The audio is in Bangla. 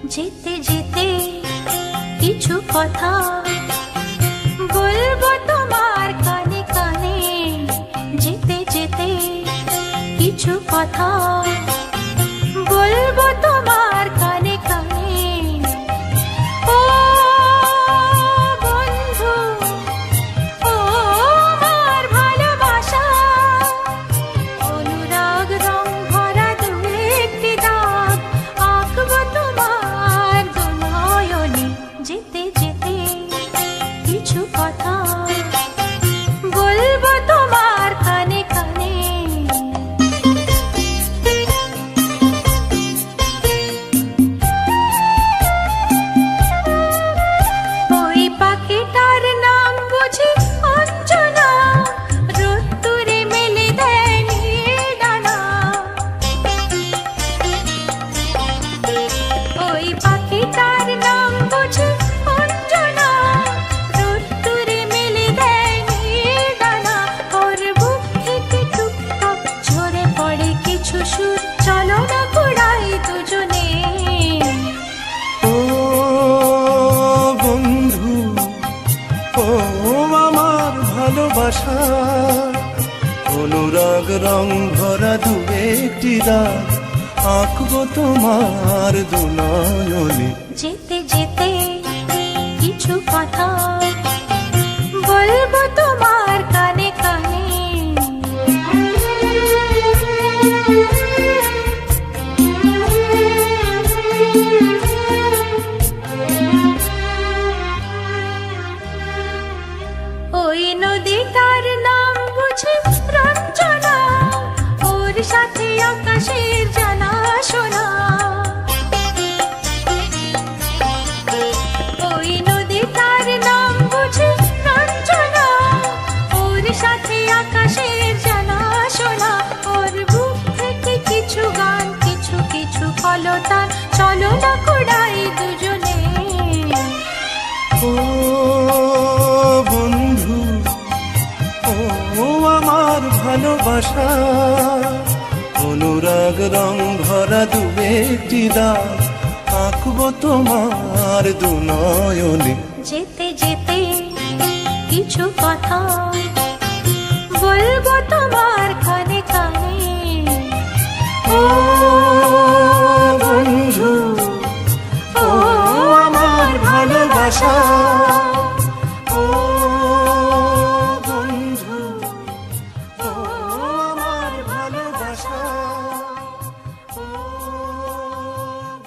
যেতে যেতে কিছু কথা বলবো তোমার কানে কানে, যেতে যেতে কিছু কথা বলবো তোমার কানে কানে। ও বন্ধু, ও আমার ভালোবাসা, অনুরাগ রং ভরা দু একটি দাগ আঁকবো তোমার দু নয়নে। যেতে যেতে কিছু কথা বলবো তোমার কানে কানে। ওই পাখিটার নাম বুঝি অঞ্জনা, রোদ্দুরে মেলে দেয় নীল ডানা। ওই পাখিটার নাম বুঝি অঞ্জনা, রোদ্দুরে মেলে দেয় নীল ডানা। ওর বুক থেকে টুকটাক ঝরে পড়ে কিছু সুর, চলো না কুড়াই দুজনে। ও বন্ধু, ও আমার ভালোবাসা, অনুরাগ রং ভরা দু একটি দাগ আঁকবো তোমার দু নয়নে। যেতে যেতে কিছু কথা বলবো তোমার কানে কানে। ওই নদীটার নাম বুঝি রঞ্জনা, ওর সাথে আকাশের জানা শোনা। ওই নদীটার নাম বুঝি রঞ্জনা, ওর সাথে আকাশের জানা শোনা। ওর বুক থেকে কিছু গান, কিছু কিছু কলতান, চলো না কুড়াই দুজনে। ও বন্ধু, ও আমার ভালোবাসা, অনুরাগ রং ভরা দু একটি দাগ আঁকবো তোমার দু নয়নে। যেতে যেতে কিছু কথা